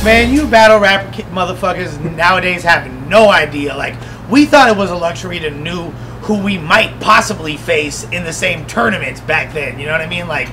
Man, you battle rap motherfuckers nowadays have no idea. Like, we thought it was a luxury to know who we might possibly face in the same tournaments back then. You know what I mean? Like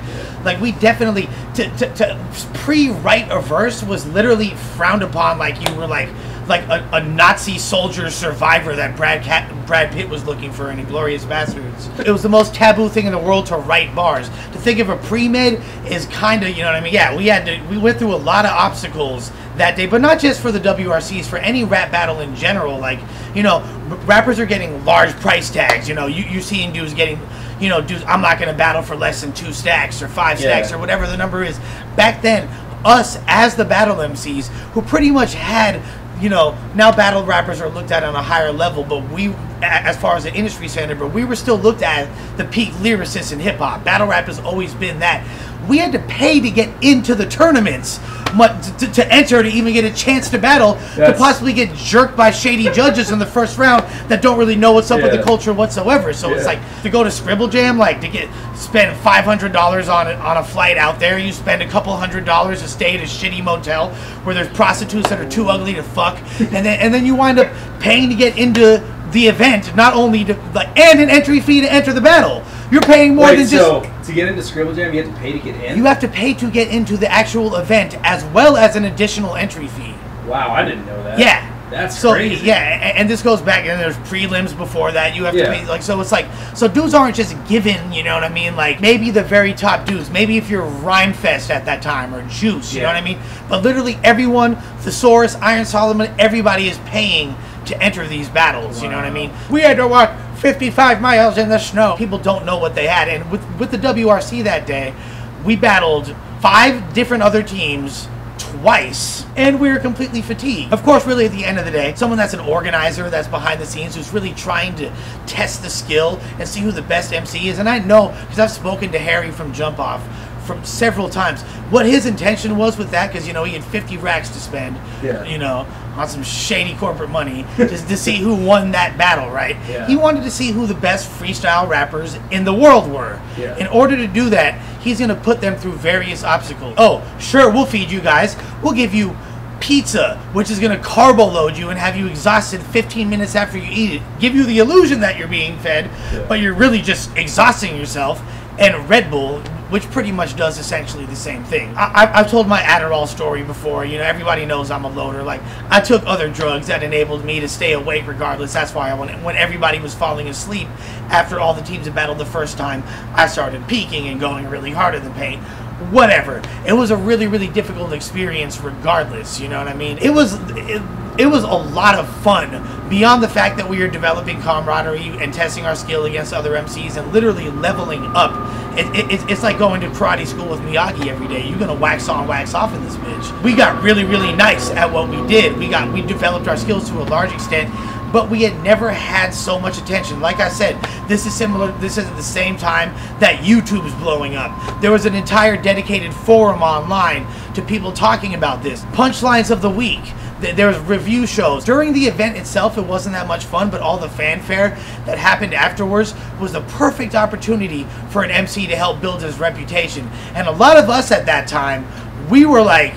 we definitely to pre-write a verse was literally frowned upon. Like you were like a Nazi soldier survivor that Brad Pitt was looking for in Inglourious Basterds. It was the most taboo thing in the world to write bars. To think of a pre-mid is kind of, you know what I mean? Yeah, we went through a lot of obstacles that day, but not just for the WRCs, for any rap battle in general. Like, you know, rappers are getting large price tags. You know, you seeing dudes getting, you know, dudes, I'm not going to battle for less than 2 stacks or 5 stacks or whatever the number is. Back then, us as the battle MCs who pretty much had, you know, now battle rappers are looked at on a higher level, but we, as far as the industry standard, but we were still looked at the peak lyricists in hip-hop. Battle rap has always been that. We had to pay to get into the tournaments, to enter, to even get a chance to battle, to possibly get jerked by shady judges in the first round that don't really know what's up with the culture whatsoever. So it's like, to go to Scribble Jam, like to spend $500 on a flight out there, you spend a couple $100 to stay at a shitty motel where there's prostitutes that are too ugly to fuck, and then you wind up paying to get into the event, not only to and an entry fee to enter the battle. You're paying more than just... So, to get into Scribble Jam, you have to pay to get in? You have to pay to get into the actual event, as well as an additional entry fee. Wow, I didn't know that. Yeah. That's crazy. Yeah, and this goes back, and there's prelims before that. You have to pay, like, so it's like, so dudes aren't just given, you know what I mean? Like, maybe the very top dudes, maybe if you're Rhymefest at that time, or Juice, you know what I mean? But literally everyone, Thesaurus, Iron Solomon, everybody is paying to enter these battles, you know what I mean? We had to walk 55 miles in the snow. People don't know what they had, and with the WRC that day, we battled 5 different other teams twice, and we were completely fatigued. Of course, really at the end of the day, someone that's an organizer, that's behind the scenes, who's really trying to test the skill and see who the best MC is, and I know, because I've spoken to Harry from Jump Off from several times, what his intention was with that, because, you know, he had 50 racks to spend, you know, on some shady corporate money, just to see who won that battle, right? He wanted to see who the best freestyle rappers in the world were. In order to do that, he's going to put them through various obstacles. Oh, sure, we'll feed you guys. We'll give you pizza, which is going to carbo load you and have you exhausted 15 minutes after you eat it. Give you the illusion that you're being fed, but you're really just exhausting yourself. And Red Bull, which pretty much does essentially the same thing. I've told my Adderall story before. You know, everybody knows I'm a loader. Like, I took other drugs that enabled me to stay awake regardless. That's why when everybody was falling asleep after all the teams had battled the first time, I started peaking and going really hard in the paint. Whatever. It was a really, really difficult experience regardless, you know what I mean? It was a lot of fun, beyond the fact that we were developing camaraderie and testing our skill against other MCs and literally leveling up. It's like going to karate school with Miyagi every day. You're gonna wax on, wax off in this bitch. We got really, really nice at what we did. We developed our skills to a large extent, but we had never had so much attention. Like I said, this is similar. This is at the same time that YouTube's blowing up. There was an entire dedicated forum online to people talking about this. Punchlines of the week. There was review shows. During the event itself, it wasn't that much fun, but all the fanfare that happened afterwards was the perfect opportunity for an MC to help build his reputation. And a lot of us at that time, we were like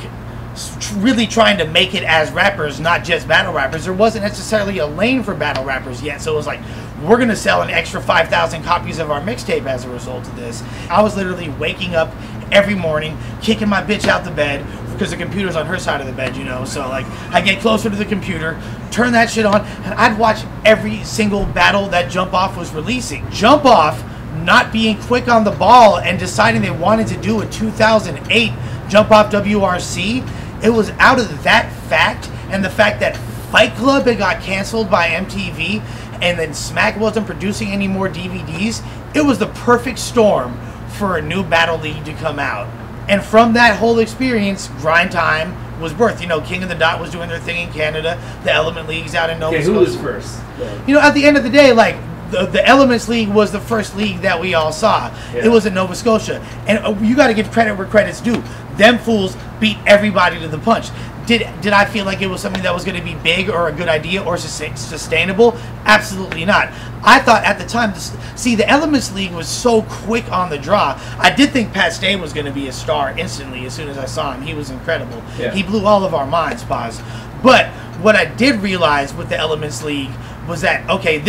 really trying to make it as rappers, not just battle rappers. There wasn't necessarily a lane for battle rappers yet, so it was like, we're gonna sell an extra 5,000 copies of our mixtape as a result of this. I was literally waking up every morning, kicking my bitch out the bed, because the computer's on her side of the bed, you know, so like, I get closer to the computer, turn that shit on, and I'd watch every single battle that Jump Off was releasing. Jump Off not being quick on the ball and deciding they wanted to do a 2008 Jump Off WRC, it was out of that fact, and the fact that Fight Club had got canceled by MTV, and then Smack wasn't producing any more DVDs, it was the perfect storm for a new battle league to come out. And from that whole experience, Grind Time was birthed. You know, King of the Dot was doing their thing in Canada, the Element League's out in Nova Scotia. Who was first? You know, at the end of the day, like, the Elements League was the first league that we all saw. It was in Nova Scotia. And you got to give credit where credit's due. Them fools beat everybody to the punch. Did I feel like it was something that was going to be big or a good idea or sustainable? Absolutely not. I thought at the time, see, the Elements League was so quick on the draw. I did think Pat Stay was going to be a star instantly as soon as I saw him. He was incredible. Yeah. He blew all of our minds, Paz. But what I did realize with the Elements League was that, okay,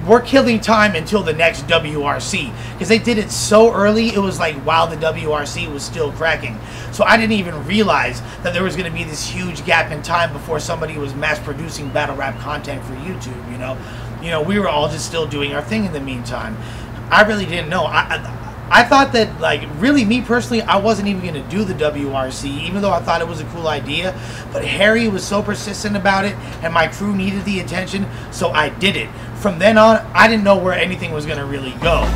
we're killing time until the next WRC, because they did it so early. It was like while the WRC was still cracking, so I didn't even realize that there was going to be this huge gap in time before somebody was mass producing battle rap content for YouTube. You know, we were all just still doing our thing in the meantime. I really didn't know. I thought that, like, really, me personally, I wasn't even going to do the WRC, even though I thought it was a cool idea. But Harry was so persistent about it, and my crew needed the attention, so I did it. From then on, I didn't know where anything was going to really go.